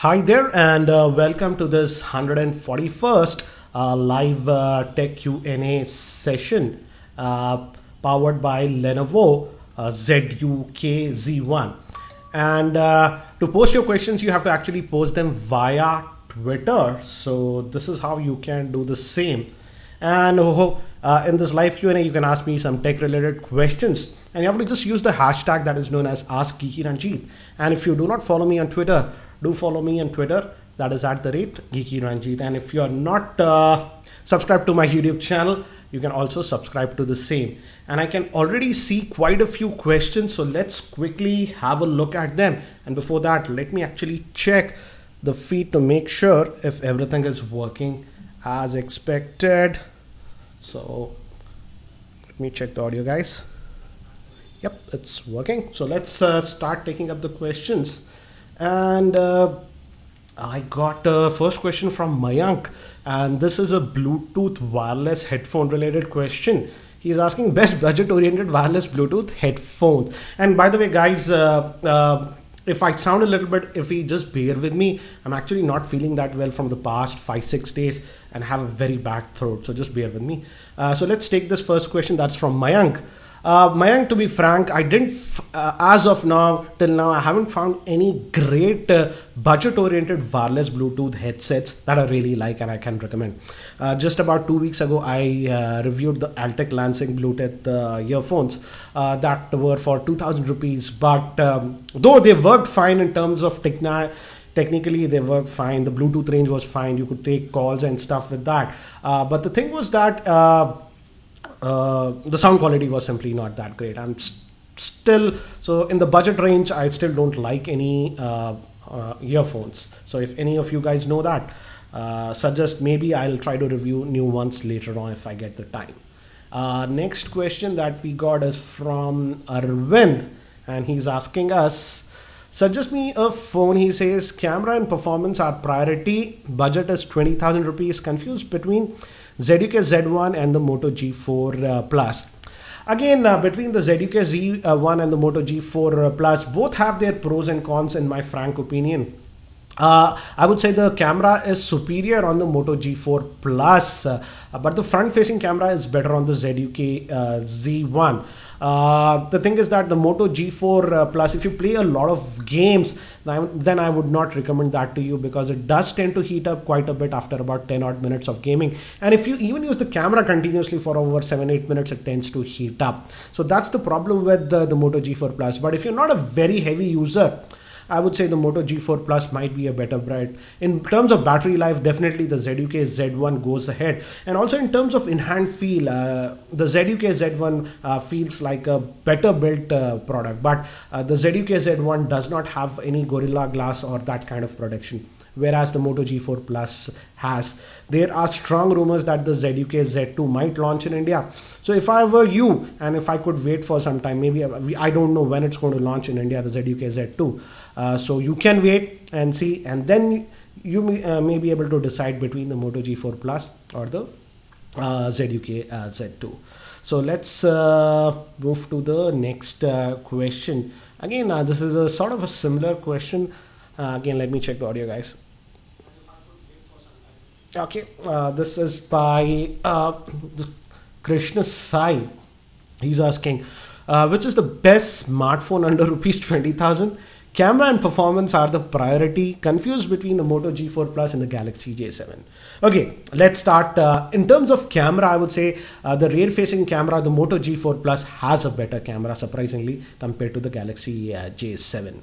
Hi there, and welcome to this 141st live tech Q&A session powered by Lenovo ZUK Z1. And to post your questions, you have to actually post them via Twitter. So this is how you can do the same. And in this live Q&A, you can ask me some tech-related questions, and you have to just use the hashtag that is known as AskGeekyRanjit. And if you do not follow me on Twitter, do follow me on Twitter. That is at the rate GeekyRanjit. And if you are not subscribed to my YouTube channel, you can also subscribe to the same. And I can already see quite a few questions, so let's quickly have a look at them. And before that, let me actually check the feed to make sure if everything is working as expected. So let me check the audio, guys. Yep, it's working. So let's start taking up the questions. And I got a first question from Mayank, and this is a Bluetooth wireless headphone related question. He's asking best budget oriented wireless Bluetooth headphones. And by the way, guys, if I sound a little bit iffy, just bear with me. I'm actually not feeling that well from the past 5-6 days and have a very bad throat, so just bear with me. So let's take this first question. That's from Mayank. Mayank, to be frank, I didn't, as of now, till now, I haven't found any great budget-oriented wireless Bluetooth headsets that I really like and I can recommend. Just about 2 weeks ago, I reviewed the Altec Lansing Bluetooth earphones that were for 2,000 rupees. But though they worked fine in terms of technically they worked fine, the Bluetooth range was fine, you could take calls and stuff with that. But the thing was that the sound quality was simply not that great. I'm still, so in the budget range, I still don't like any earphones. So if any of you guys know that, suggest, maybe I'll try to review new ones later on if I get the time. Next question that we got is from Arvind, and he's asking us, suggest me a phone. He says camera and performance are priority, budget is 20,000 rupees, confused between ZUK Z1 and the Moto G4 Plus. Again, between the ZUK Z1 and the Moto G4 Plus, both have their pros and cons in my frank opinion. I would say the camera is superior on the Moto G4 Plus, but the front-facing camera is better on the ZUK Z1. The thing is that the Moto G4 Plus, if you play a lot of games, then I would not recommend that to you, because it does tend to heat up quite a bit after about 10 odd minutes of gaming. And if you even use the camera continuously for over 7-8 minutes, it tends to heat up. So that's the problem with the Moto G4 Plus. But if you're not a very heavy user, I would say the Moto G4 Plus might be a better brand. In terms of battery life, definitely the ZUK Z1 goes ahead. And also in terms of in-hand feel, the ZUK Z1 feels like a better built product. But the ZUK Z1 does not have any Gorilla Glass or that kind of protection, whereas the Moto G4 Plus has. There are strong rumors that the ZUK Z2 might launch in India. So if I were you, and if I could wait for some time, maybe I don't know when it's going to launch in India, the ZUK Z2. So you can wait and see, and then you may be able to decide between the Moto G4 Plus or the ZUK Z2. So let's move to the next question. Again, this is a sort of a similar question. Again, let me check the audio, guys. Okay, this is by Krishna Sai. He's asking, which is the best smartphone under rupees 20,000? Camera and performance are the priority. Confused between the Moto G4 Plus and the Galaxy J7. Okay, let's start. In terms of camera, I would say the rear-facing camera, the Moto G4 Plus has a better camera, surprisingly, compared to the Galaxy J7.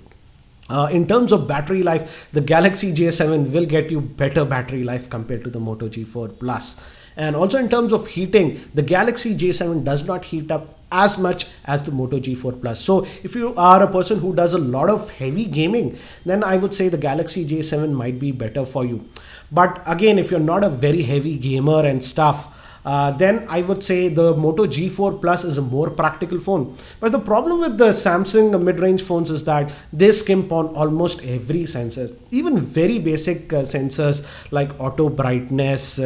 In terms of battery life, the Galaxy J7 will get you better battery life compared to the Moto G4 Plus. And also in terms of heating, the Galaxy J7 does not heat up as much as the Moto G4 Plus. So if you are a person who does a lot of heavy gaming, then I would say the Galaxy J7 might be better for you. But again, if you're not a very heavy gamer and stuff, then I would say the Moto G4 Plus is a more practical phone. But the problem with the Samsung mid-range phones is that they skimp on almost every sensor, even very basic sensors like auto brightness,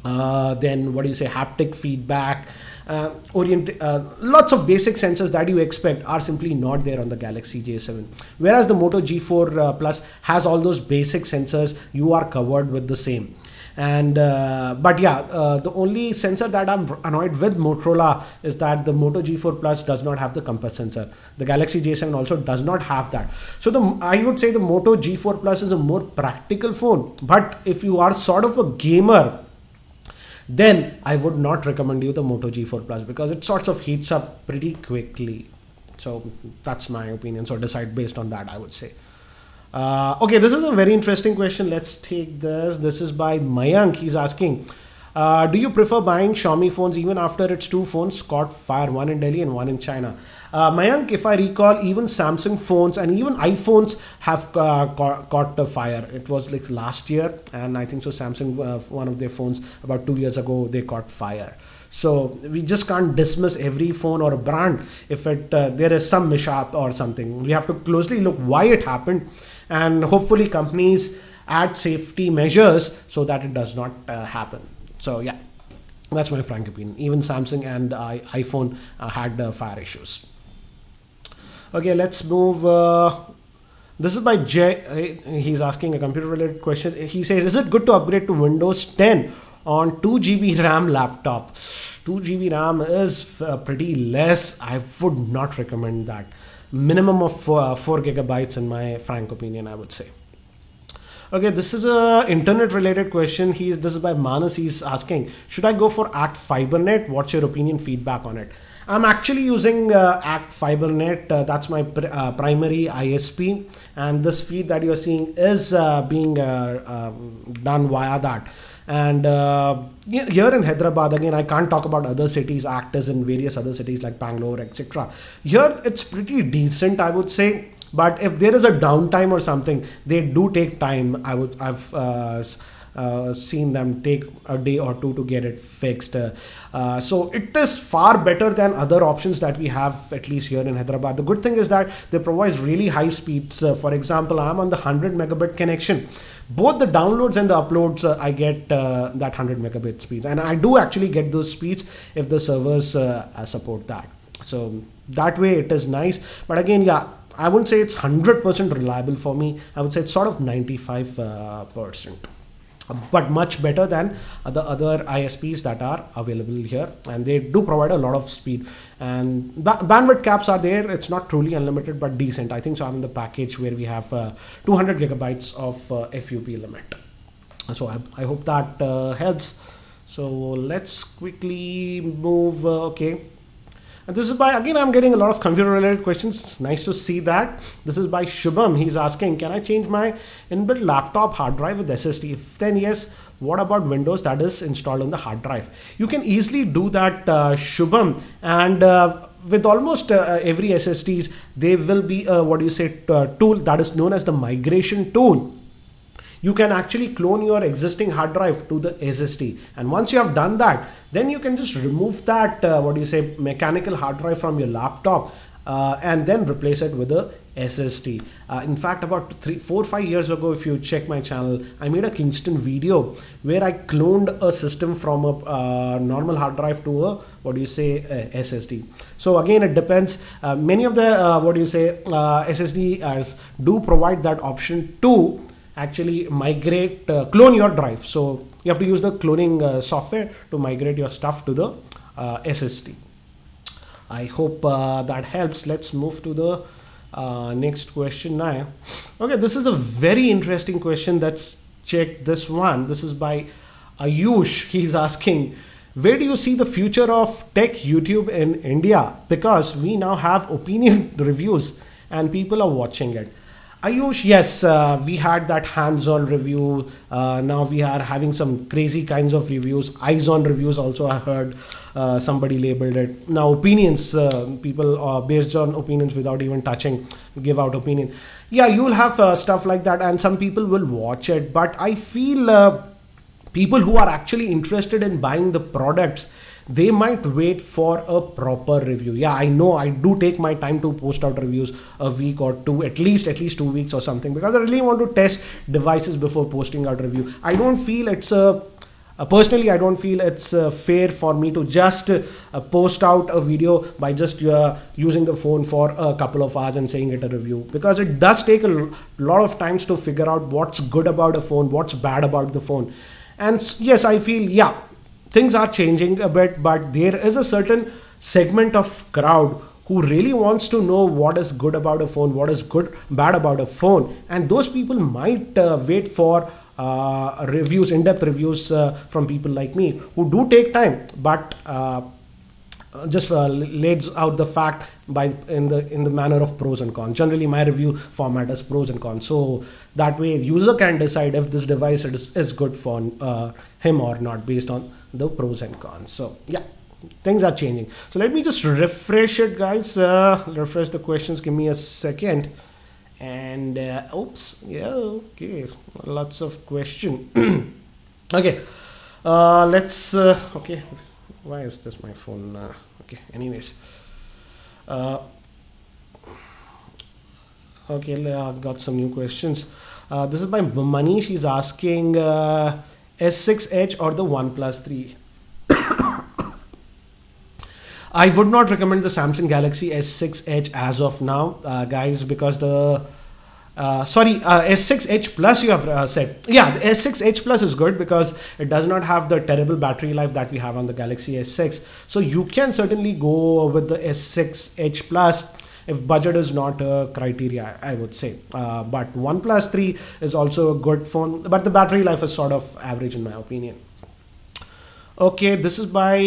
Then what do you say, haptic feedback, lots of basic sensors that you expect are simply not there on the Galaxy J7. Whereas the Moto G4 Plus has all those basic sensors, you are covered with the same. And but yeah, the only sensor that I'm annoyed with Motorola is that the Moto G4 Plus does not have the compass sensor. The Galaxy J7 also does not have that. So I would say the Moto G4 Plus is a more practical phone. But if you are sort of a gamer, then I would not recommend you the Moto G4 Plus, because it sort of heats up pretty quickly. So that's my opinion. So decide based on that, I would say. Okay, this is a very interesting question. Let's take this. This is by Mayank. He's asking, do you prefer buying Xiaomi phones even after its two phones caught fire, one in Delhi and one in China? Mayank, if I recall, even Samsung phones and even iPhones have caught the fire. It was like last year, and I think so Samsung, one of their phones about 2 years ago, they caught fire. So we just can't dismiss every phone or a brand if there is some mishap or something. We have to closely look why it happened, and hopefully companies add safety measures so that it does not happen. So yeah, that's my frank opinion. Even Samsung and iPhone had fire issues. Okay, let's move. This is by Jay. He's asking a computer related question. He says, is it good to upgrade to Windows 10 on 2 GB RAM laptop? 2 GB RAM is pretty less. I would not recommend that. Minimum of 4 gigabytes in my frank opinion, I would say. Okay, this is a internet related question. This is by Manas. He's asking, should I go for Act FiberNet? What's your opinion, feedback on it? I'm actually using Act FiberNet. That's my primary ISP, and this feed that you're seeing is being done via that. And here in Hyderabad, again, I can't talk about other cities. Act is in various other cities like Bangalore, etc. Here it's pretty decent, I would say. But if there is a downtime or something, they do take time. I've seen them take a day or two to get it fixed. So it is far better than other options that we have, at least here in Hyderabad. The good thing is that they provide really high speeds. For example, I'm on the 100 megabit connection. Both the downloads and the uploads, I get that 100 megabit speeds. And I do actually get those speeds if the servers support that. So that way it is nice. But again, yeah, I wouldn't say it's 100% reliable for me. I would say it's sort of 95%. But much better than the other ISPs that are available here, and they do provide a lot of speed, and bandwidth caps are there. It's not truly unlimited, but decent. I think so I'm in the package where we have 200 gigabytes of FUP limit. So I hope that helps. So let's quickly move. Okay. And this is by, again, I'm getting a lot of computer related questions. Nice to see that. This is by Shubham. He's asking, can I change my inbuilt laptop hard drive with SSD? If then yes, what about Windows that is installed on the hard drive? You can easily do that, Shubham. And with almost every SSDs, there will be a, tool that is known as the migration tool. You can actually clone your existing hard drive to the SSD. And once you have done that, then you can just remove that, mechanical hard drive from your laptop and then replace it with a SSD. In fact, about 4 or 5 years ago, if you check my channel, I made a Kingston video where I cloned a system from a normal hard drive to a SSD. So again, it depends. Many of the SSDs do provide that option to actually migrate, clone your drive. So you have to use the cloning software to migrate your stuff to the SSD. I hope that helps. Let's move to the next question now. Okay, this is a very interesting question. Let's check this one. This is by Ayush. He's asking, where do you see the future of tech YouTube in India? Because we now have opinion reviews and people are watching it. Ayush, yes, we had that hands-on review. Now we are having some crazy kinds of reviews. Eyes-on reviews also, I heard somebody labeled it. Now opinions, people based on opinions without even touching, give out opinion. Yeah, you will have stuff like that, and some people will watch it. But I feel people who are actually interested in buying the products, they might wait for a proper review. Yeah, I know I do take my time to post out reviews a week or two, at least 2 weeks or something, because I really want to test devices before posting out review. I don't feel it's a Personally, I don't feel it's fair for me to just post out a video by just using the phone for a couple of hours and saying it a review, because it does take a lot of times to figure out what's good about a phone, what's bad about the phone. And yes, I feel, yeah, things are changing a bit, but there is a certain segment of crowd who really wants to know what is good about a phone, what is good bad about a phone, and those people might wait for reviews, in-depth reviews from people like me who do take time, but just lays out the fact by in the manner of pros and cons. Generally, my review format is pros and cons, so that way user can decide if this device is good for him or not based on the pros and cons. So yeah, things are changing. So let me just refresh it, guys. Refresh the questions. Give me a second. And oops, yeah, okay, lots of question. Okay, let's okay, why is this my phone? Okay, anyways, okay, I've got some new questions. This is by Manish. She's asking S6 Edge or the OnePlus 3. I would not recommend the Samsung Galaxy S6 Edge as of now, guys, because the S6 Edge Plus you have said. Yeah, the S6 Edge Plus is good because it does not have the terrible battery life that we have on the Galaxy S6. So you can certainly go with the S6 Edge Plus if budget is not a criteria, I would say. But OnePlus 3 is also a good phone, but the battery life is sort of average in my opinion. Okay, this is by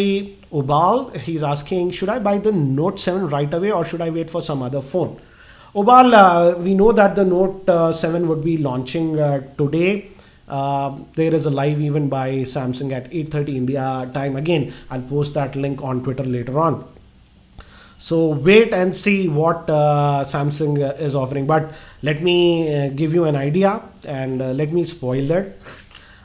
Ubal. He's asking, should I buy the Note 7 right away or should I wait for some other phone? Ubal, we know that the Note 7 would be launching today. There is a live event by Samsung at 8:30 India time. Again, I'll post that link on Twitter later on. So wait and see what Samsung is offering. But let me give you an idea and let me spoil that.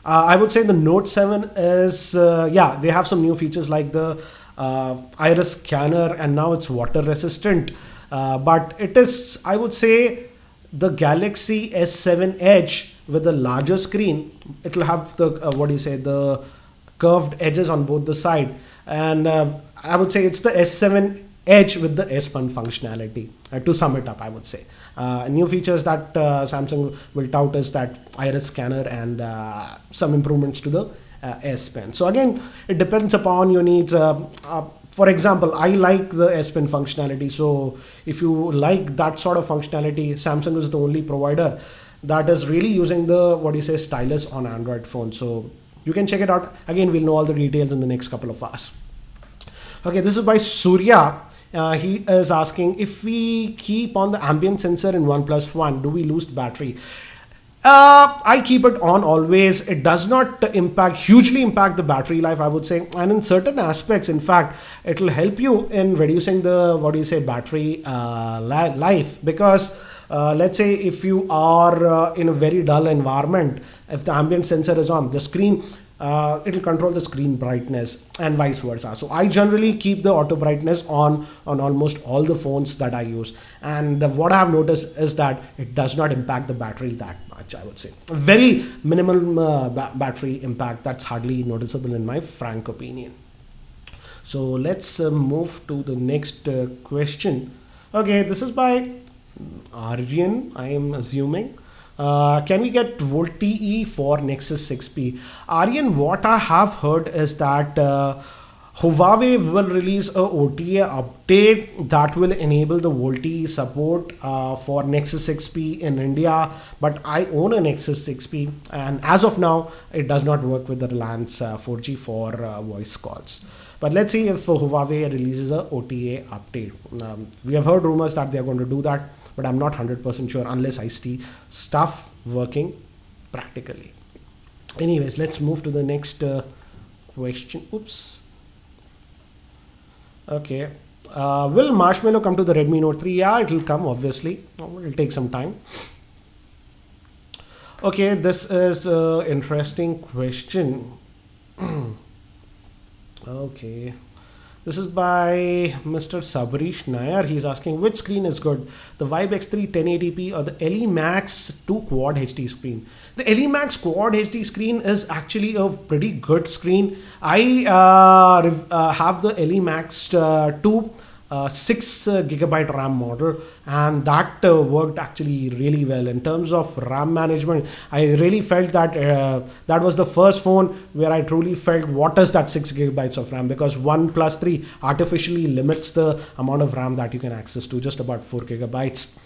I would say the Note 7 is, yeah, they have some new features like the iris scanner, and now it's water resistant. But it is, I would say, the Galaxy S7 Edge with the larger screen. It will have the, what do you say, the curved edges on both the side. And I would say it's the S7 Edge with the S Pen functionality. To sum it up, I would say. New features that Samsung will tout is that iris scanner and some improvements to the S Pen. So again, it depends upon your needs. For example, I like the S Pen functionality. So if you like that sort of functionality, Samsung is the only provider that is really using the, what do you say, stylus on Android phone. So you can check it out. Again, we'll know all the details in the next couple of hours. Okay, this is by Surya. He is asking, if we keep on the ambient sensor in OnePlus One, do we lose battery? I keep it on always. It does not hugely impact the battery life, I would say. And in certain aspects, in fact, it will help you in reducing the, what do you say, battery life. Because let's say if you are in a very dull environment, if the ambient sensor is on, the screen, it will control the screen brightness and vice versa. So I generally keep the auto brightness on almost all the phones that I use. And what I have noticed is that it does not impact the battery that much, I would say. Very minimal battery impact that's hardly noticeable in my frank opinion. So let's move to the next question. Okay, this is by Aryan, I am assuming. Can we get VoLTE for Nexus 6P? Aryan, what I have heard is that Huawei will release a OTA update that will enable the VoLTE support for Nexus 6P in India. But I own a Nexus 6P, and as of now, it does not work with the Reliance 4G for voice calls. But let's see if Huawei releases a OTA update. We have heard rumors that they are going to do that, but I'm not 100% sure unless I see stuff working practically. Anyways, let's move to the next question. Oops. Okay. Will Marshmallow come to the Redmi Note 3? Yeah, it will come, obviously. It will take some time. Okay, this is an interesting question. Okay. This This is by Mr. Sabarish Nair. He's asking which screen is good, the Vibe X3 1080p or the LE Max 2 Quad HD screen. The LE Max Quad HD screen is actually a pretty good screen. I have the LE Max 2 6 gigabyte RAM model, and that worked actually really well in terms of RAM management. I really felt that that was the first phone where I truly felt what is that 6 gigabytes of RAM, because 1+3 artificially limits the amount of RAM that you can access to just about 4 gigabytes.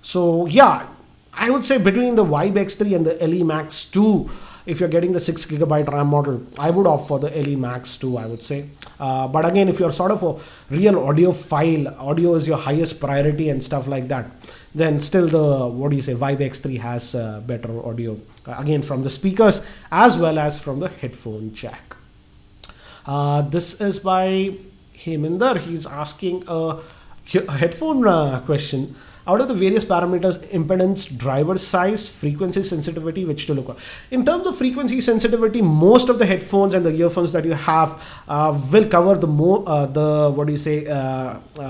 So yeah, I would say between the Vibe X3 and the LE Max 2, if you're getting the 6 gigabyte RAM model, I would opt for the LE Max 2, I would say. But again, if you're sort of a real audiophile, audio is your highest priority and stuff like that, then still the, Vibe X3 has better audio, again, from the speakers as well as from the headphone jack. This is by Heminder. He's asking a headphone question. Out of the various parameters, impedance, driver size, frequency sensitivity, which to look at. In terms of frequency sensitivity, most of the headphones and the earphones that you have will cover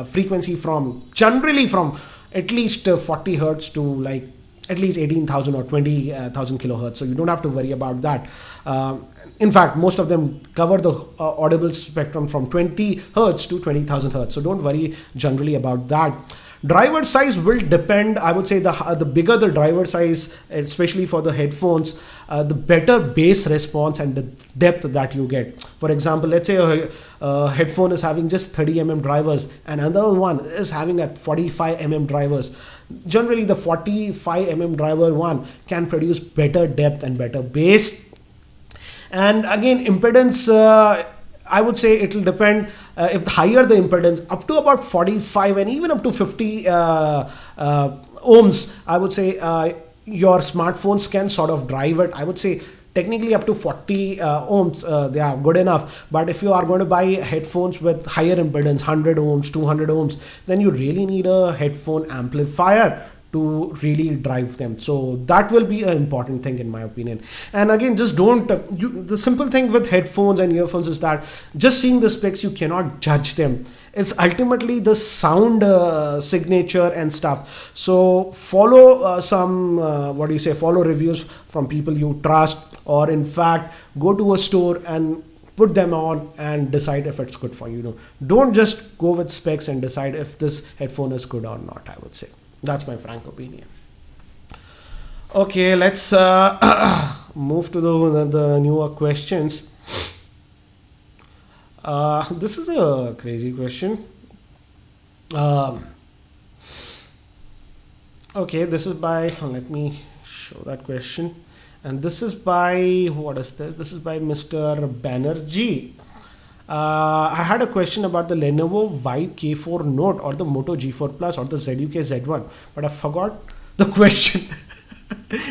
frequency from generally from at least 40 hertz to like at least 18,000 or 20,000 kilohertz. So you don't have to worry about that. In fact, most of them cover the audible spectrum from 20 hertz to 20,000 hertz. So don't worry generally about that. Driver size will depend. I would say the bigger the driver size, especially for the headphones, the better bass response and the depth that you get. For example, let's say a headphone is having just 30 drivers and another one is having at 45 drivers. Generally, the 45 driver one can produce better depth and better bass. And again, impedance, I would say it will depend. If the higher the impedance, up to about 45 and even up to 50 ohms, I would say your smartphones can sort of drive it. I would say technically up to 40 ohms, they are good enough. But if you are going to buy headphones with higher impedance, 100 ohms, 200 ohms, then you really need a headphone amplifier to really drive them. So that will be an important thing in my opinion. And again, just don't, the simple thing with headphones and earphones is that just seeing the specs, you cannot judge them. It's ultimately the sound signature and stuff. So follow follow reviews from people you trust, or in fact, go to a store and put them on and decide if it's good for you. Don't just go with specs and decide if this headphone is good or not, I would say. That's my frank opinion. Okay, let's move to the newer questions. This is a crazy question. Okay, this is by, let me show that question. And this is by, what is this? This is by Mr. Banerjee. I had a question about the Lenovo Vibe K4 Note or the Moto G4 Plus or the ZUK Z1, but I forgot the question.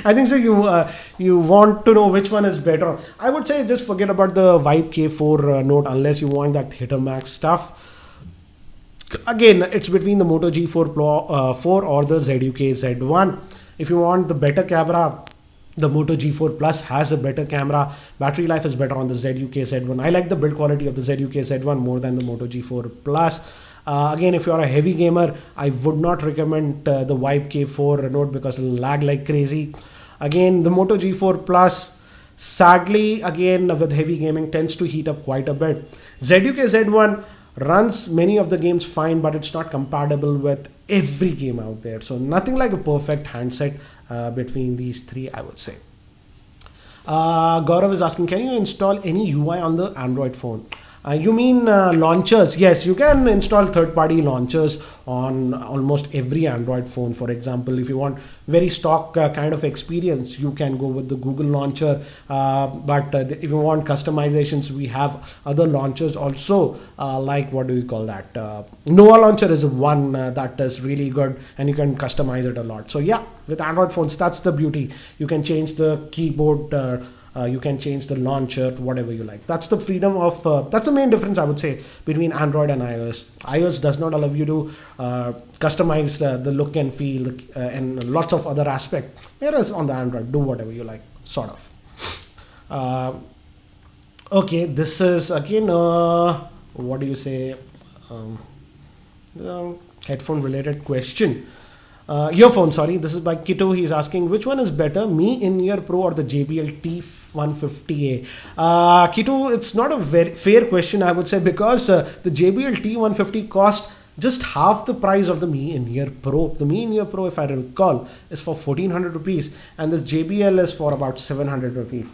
I think so. You want to know which one is better. I would say just forget about the Vibe K4 Note unless you want that Theater Max stuff. Again, it's between the Moto G4 4 or the ZUK Z1. If you want the better camera, the Moto G4 Plus has a better camera. Battery life is better on the ZUK Z1. I like the build quality of the ZUK Z1 more than the Moto G4 Plus. Again, if you are a heavy gamer, I would not recommend the Vibe K4 Note because it'll lag like crazy. Again, the Moto G4 Plus, sadly, again with heavy gaming, tends to heat up quite a bit. ZUK Z1 runs many of the games fine, but it's not compatible with every game out there. So nothing like a perfect handset between these three, I would say. Gaurav is asking, can you install any UI on the Android phone? You mean launchers? Yes, you can install third-party launchers on almost every Android phone. For example, if you want very stock kind of experience, you can go with the Google launcher. But if you want customizations, we have other launchers also, like what do you call that? Nova launcher is one that is really good, and you can customize it a lot. So yeah, with Android phones, that's the beauty. You can change the keyboard. You can change the launcher, whatever you like. That's the freedom of, that's the main difference I would say between Android and iOS. iOS does not allow you to customize the look and feel and lots of other aspects. Whereas on the Android, do whatever you like, sort of. Okay, this is again, what do you say? The headphone related question. Earphone, sorry. This is by Kito. He's asking which one is better, Mi In-Ear Pro or the JBL T150A? Kito, it's not a very fair question, I would say, because the JBL T150 cost just half the price of the Mi In-Ear Pro. The Mi In-Ear Pro, if I recall, is for 1400 rupees, and this JBL is for about 700 rupees.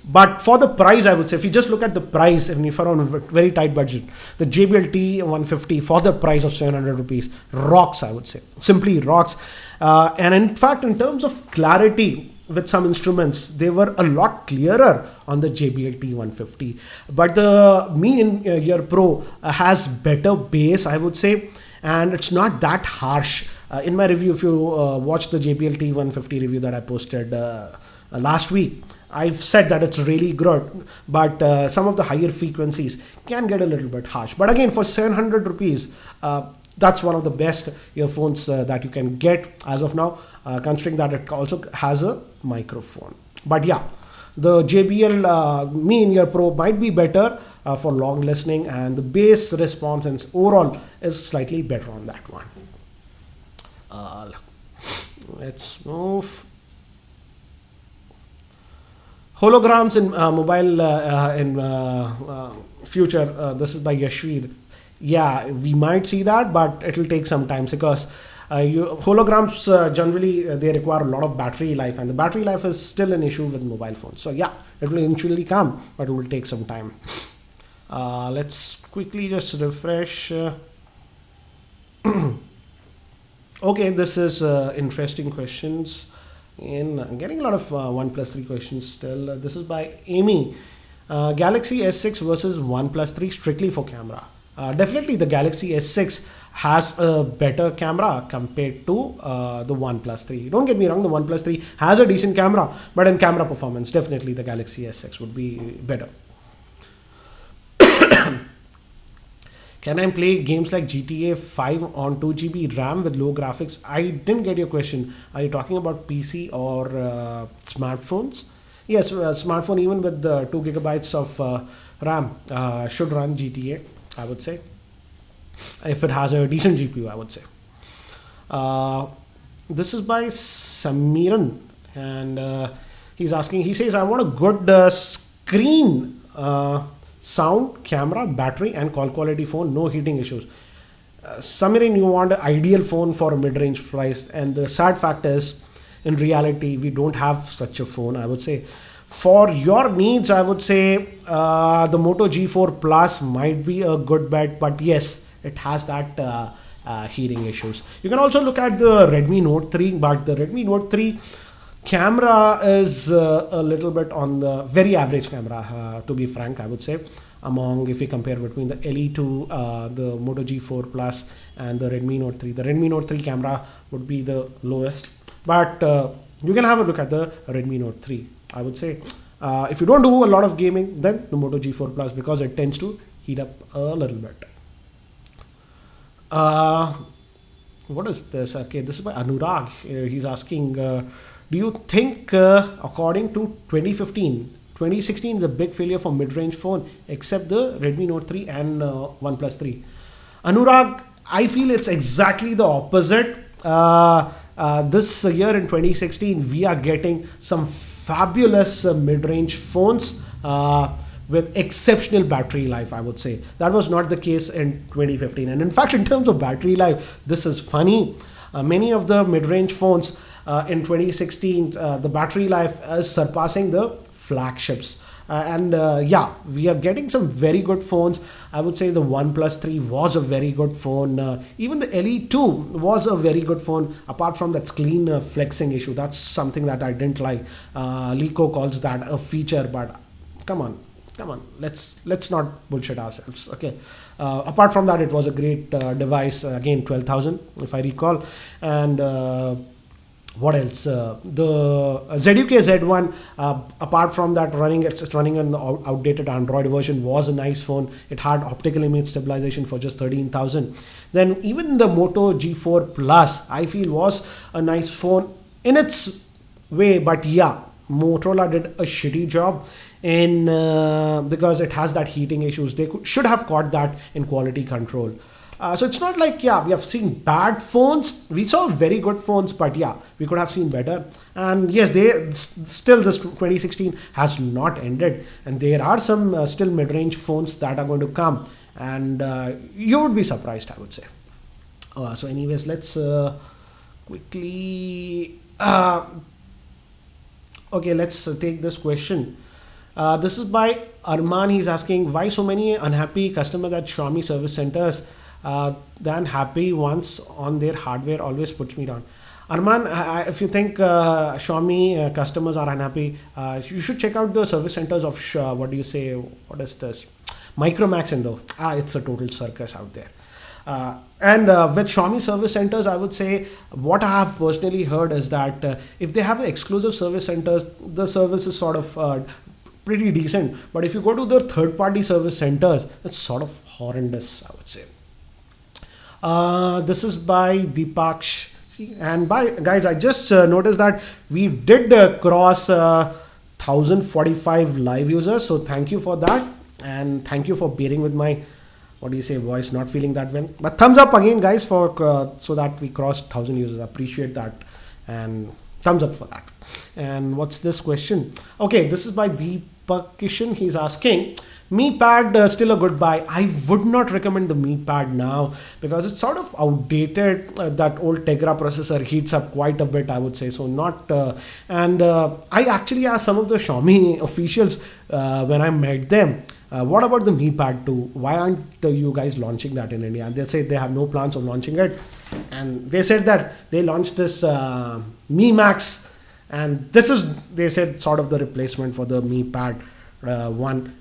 But for the price, I would say, if you just look at the price, and if you're on a very tight budget, the JBL T150 for the price of 700 rupees rocks, I would say. Simply rocks. And in fact, in terms of clarity with some instruments, they were a lot clearer on the JBL T150. But the Mi In-Ear Pro has better bass, I would say, and it's not that harsh. In my review, if you watch the JBL T150 review that I posted last week, I've said that it's really good, but some of the higher frequencies can get a little bit harsh. But again, for 700 rupees, that's one of the best earphones that you can get as of now, considering that it also has a microphone. But yeah, the JBL Mi In-Ear Pro might be better for long listening, and the bass response and overall is slightly better on that one. Let's move. Holograms in mobile in future. This is by Yashveer. Yeah, we might see that, but it'll take some time because holograms generally they require a lot of battery life, and the battery life is still an issue with mobile phones. So yeah, it will eventually come, but it will take some time. Let's quickly just refresh. Okay, this is interesting questions. I'm getting a lot of OnePlus 3 questions still. This is by Amy. Galaxy S6 versus OnePlus 3 strictly for camera. Definitely the Galaxy S6 has a better camera compared to the OnePlus 3. Don't get me wrong, the OnePlus 3 has a decent camera, but in camera performance, definitely the Galaxy S6 would be better. Can I play games like GTA 5 on 2 GB RAM with low graphics? I didn't get your question. Are you talking about PC or smartphones? Yes, smartphone even with the 2 gigabytes of RAM should run GTA, I would say. If it has a decent GPU, I would say. This is by Samiran, and he's asking, he says, I want a good screen, sound, camera, battery, and call quality phone, no heating issues. Samiran, you want an ideal phone for a mid-range price, and the sad fact is, in reality, we don't have such a phone, I would say. For your needs, I would say the Moto G4 Plus might be a good bet, but yes, it has that heating issues. You can also look at the Redmi Note 3, but the Redmi Note 3 camera is a little bit on the very average camera, to be frank, I would say. If we compare between the LE2, the Moto G4 Plus, and the Redmi Note 3, the Redmi Note 3 camera would be the lowest. But you can have a look at the Redmi Note 3. I would say if you don't do a lot of gaming, then the Moto G4 Plus, because it tends to heat up a little bit. What is this? Okay, this is by Anurag. He's asking, do you think according to 2016 is a big failure for mid-range phone except the Redmi Note 3 and OnePlus 3? Anurag, I feel it's exactly the opposite. This year in 2016, we are getting some fabulous mid-range phones with exceptional battery life, I would say. That was not the case in 2015. And in fact, in terms of battery life, this is funny. Many of the mid-range phones in 2016, the battery life is surpassing the flagships. Yeah, we are getting some very good phones. I would say the OnePlus 3 was a very good phone. Even the LE2 was a very good phone, apart from that screen flexing issue. That's something that I didn't like. Lico calls that a feature, but come on, let's not bullshit ourselves. Okay. Apart from that, it was a great device. Again, 12,000 if I recall. And what else? The ZUK Z1, apart from that, it's running an outdated Android version, was a nice phone. It had optical image stabilization for just 13,000. Then even the Moto G4 Plus, I feel, was a nice phone in its way. But yeah, Motorola did a shitty job in because it has that heating issues. They should have caught that in quality control. So it's not like, yeah, we have seen bad phones. We saw very good phones, but yeah, we could have seen better. And yes, still this 2016 has not ended, and there are some still mid-range phones that are going to come, and you would be surprised, I would say. So, anyways, let's quickly. Okay, let's take this question. This is by Arman. He's asking why so many unhappy customers at Xiaomi service centers than happy ones on their hardware always puts me down. Arman, if you think Xiaomi customers are unhappy, you should check out the service centers of what do you say? What is this? Micromax Indo. It's a total circus out there. And with Xiaomi service centers, I would say what I have personally heard is that if they have exclusive service centers, the service is sort of pretty decent. But if you go to the third-party service centers, it's sort of horrendous, I would say. This is by Deepaksh. And by guys, I just noticed that we did cross 1045 live users. So thank you for that. And thank you for bearing with my, what do you say, voice not feeling that well. But thumbs up again, guys, for so that we crossed 1000 users. I appreciate that. And thumbs up for that. And what's this question? Okay, this is by Deepakishan. He's asking, Mi Pad still a good buy. I would not recommend the Mi Pad now because it's sort of outdated. That old Tegra processor heats up quite a bit, I would say. So not. I actually asked some of the Xiaomi officials when I met them, what about the Mi Pad 2? Why aren't you guys launching that in India? And they said they have no plans of launching it. And they said that they launched this Mi Max, and this is, they said, sort of the replacement for the Mi Pad 1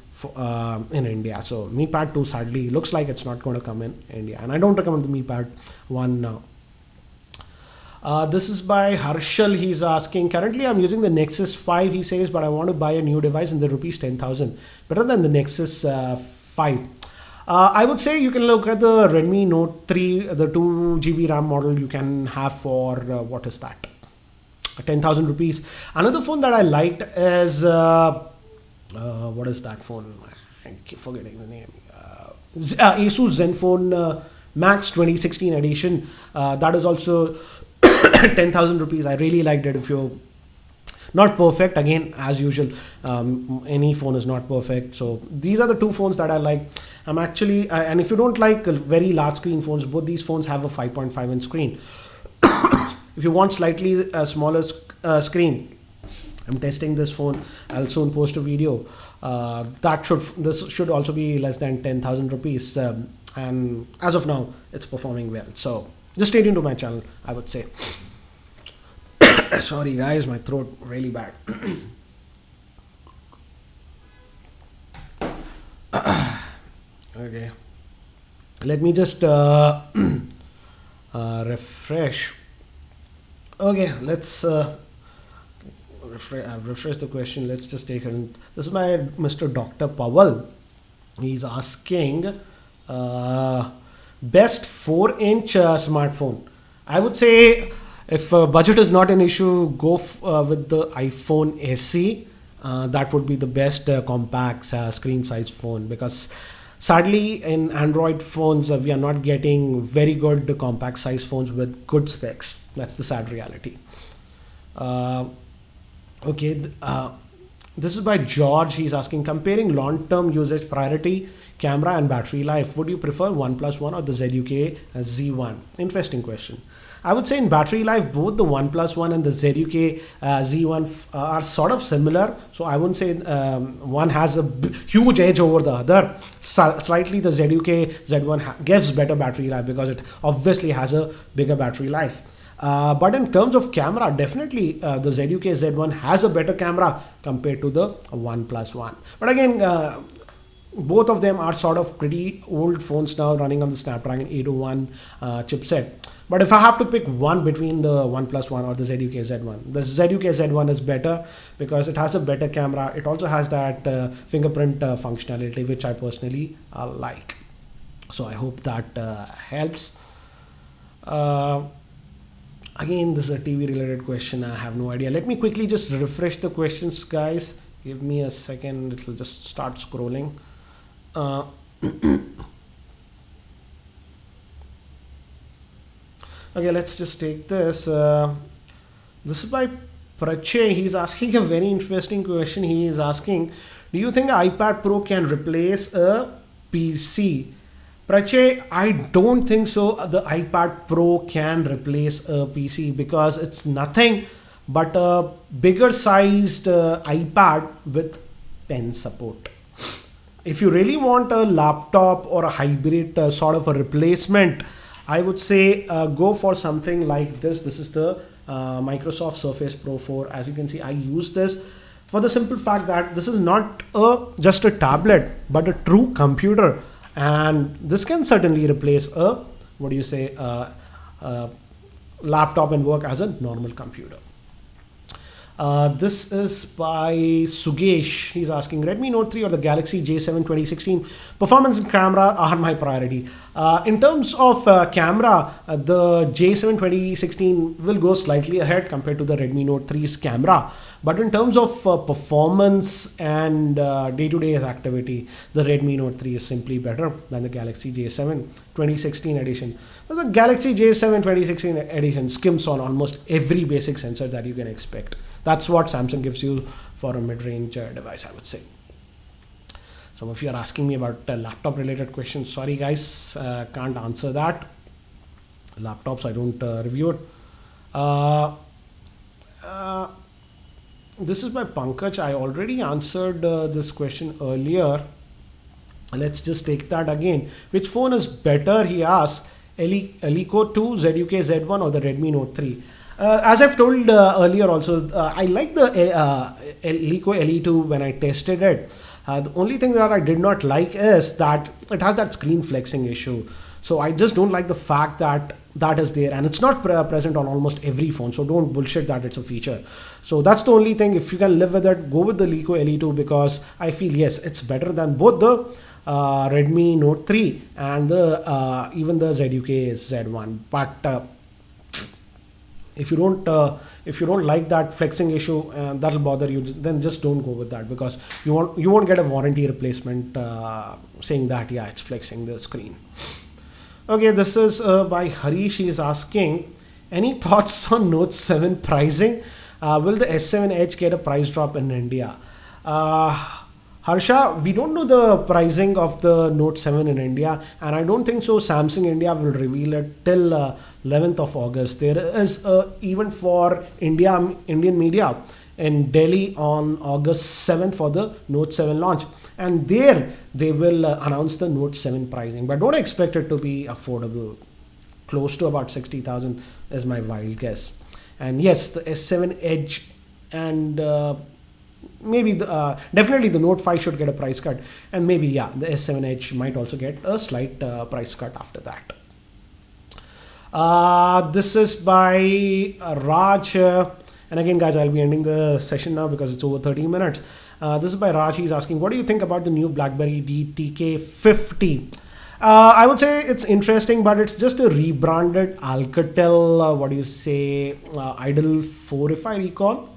in India. So Mi Pad 2 sadly looks like it's not going to come in India, and I don't recommend the Mi Pad 1 now. This is by Harshal. He's asking, currently I'm using the Nexus 5, he says, but I want to buy a new device in the rupees 10,000, better than the Nexus 5. I would say you can look at the Redmi Note 3, the 2 GB RAM model you can have for, what is that? 10,000 rupees. Another phone that I liked is, what is that phone? I keep forgetting the name. Asus Zenfone Max 2016 edition. That is also 10,000 rupees. I really liked it. If you're not perfect, again, as usual, any phone is not perfect. So these are the two phones that I like. I'm actually, and if you don't like very large screen phones, both these phones have a 5.5 inch screen. If you want slightly smaller screen, I'm testing this phone. I'll soon post a video. This should also be less than 10,000 rupees. And as of now, it's performing well. So just stay tuned to my channel, I would say. Sorry guys, my throat really bad. Okay, let me just refresh. Okay, let's refresh the question. Let's just take it. This is by Mr. Dr. Powell. He's asking best 4-inch smartphone. I would say if budget is not an issue, go with the iPhone SE. That would be the best compact screen size phone, because sadly in Android phones we are not getting very good compact size phones with good specs. That's the sad reality. This is by George. He's asking, comparing long-term usage, priority, camera and battery life, would you prefer OnePlus One or the ZUK Z1? Interesting question. I would say in battery life, both the OnePlus One and the ZUK Z1 are sort of similar. So I wouldn't say one has a huge edge over the other. Slightly the ZUK Z1 gives better battery life because it obviously has a bigger battery life. But in terms of camera, definitely the ZUK Z1 has a better camera compared to the OnePlus One. But again, both of them are sort of pretty old phones now, running on the Snapdragon 801 chipset. But if I have to pick one between the OnePlus One or the ZUK Z1, the ZUK Z1 is better because it has a better camera. It also has that fingerprint functionality, which I personally like. So I hope that helps. Again, this is a TV related question. I have no idea. Let me quickly just refresh the questions, guys. Give me a second. It'll just start scrolling. Uh, okay, let's just take this. This is by Prache. He's asking a very interesting question. He is asking, do you think iPad Pro can replace a PC? Prache, I don't think so. The iPad Pro can replace a PC because it's nothing but a bigger sized iPad with pen support. If you really want a laptop or a hybrid sort of a replacement, I would say go for something like this. This is the Microsoft Surface Pro 4. As you can see, I use this for the simple fact that this is not just a tablet but a true computer, and this can certainly replace a laptop and work as a normal computer. This is by Sugesh. He's asking, Redmi Note 3 or the Galaxy J7 2016, performance and camera are my priority. In terms of camera, the J7 2016 will go slightly ahead compared to the Redmi Note 3's camera. But in terms of performance and day-to-day activity, the Redmi Note 3 is simply better than the Galaxy J7 2016 edition. The Galaxy J7 2016 edition skims on almost every basic sensor that you can expect. That's what Samsung gives you for a mid-range device, I would say. Some of you are asking me about laptop related questions. Sorry guys, can't answer that. Laptops, I don't review it. This is by Pankaj. I already answered this question earlier. Let's just take that again. Which phone is better, he asked. Eleiko 2, ZUK Z1 or the Redmi Note 3? As I've told earlier also, I like the Eleiko LE2 when I tested it. The only thing that I did not like is that it has that screen flexing issue. So I just don't like the fact that that is there, and it's not present on almost every phone. So don't bullshit that it's a feature. So that's the only thing. If you can live with it, go with the Eleiko LE2, because I feel yes, it's better than both the Redmi Note 3 and the even the ZUK Z1. But if you don't like that flexing issue, that'll bother you, then just don't go with that, because you won't get a warranty replacement saying that yeah, it's flexing the screen. Okay, this is by Harish. He is asking, any thoughts on Note 7 pricing? Will the S7 Edge get a price drop in India? Harsha, we don't know the pricing of the Note 7 in India, and I don't think so Samsung India will reveal it till 11th of August. There is an event for Indian media in Delhi on August 7th for the Note 7 launch, and there they will announce the Note 7 pricing, but don't expect it to be affordable. Close to about 60,000 is my wild guess. And yes, the S7 Edge and maybe definitely the Note 5 should get a price cut, and maybe yeah, the S7 Edge might also get a slight price cut after that. This is by Raj, and again guys, I'll be ending the session now because it's over 30 minutes. This is by Raj. He's asking, what do you think about the new BlackBerry DTK 50? I would say it's interesting, but it's just a rebranded Alcatel Idol 4 if I recall.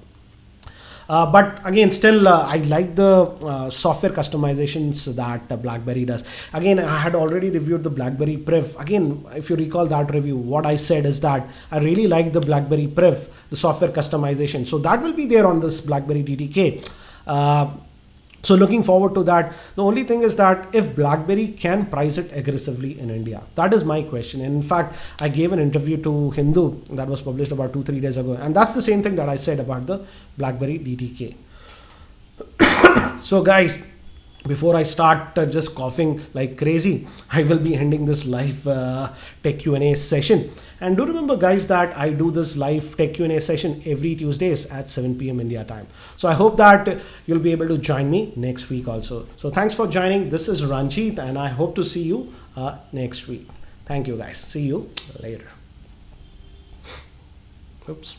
But again, still I like the software customizations that BlackBerry does. Again, I had already reviewed the BlackBerry Priv. Again, if you recall that review, what I said is that I really like the BlackBerry Priv, the software customization. So that will be there on this BlackBerry DTK. So looking forward to that. The only thing is that if BlackBerry can price it aggressively in India, that is my question. And in fact, I gave an interview to Hindu that was published about 2-3 days ago, and that's the same thing that I said about the BlackBerry DTK. So guys, before I start just coughing like crazy, I will be ending this live tech Q&A session. And do remember guys that I do this live tech Q&A session every Tuesdays at 7 p.m. India time. So I hope that you'll be able to join me next week also. So thanks for joining. This is Ranjit, and I hope to see you next week. Thank you guys. See you later. Oops.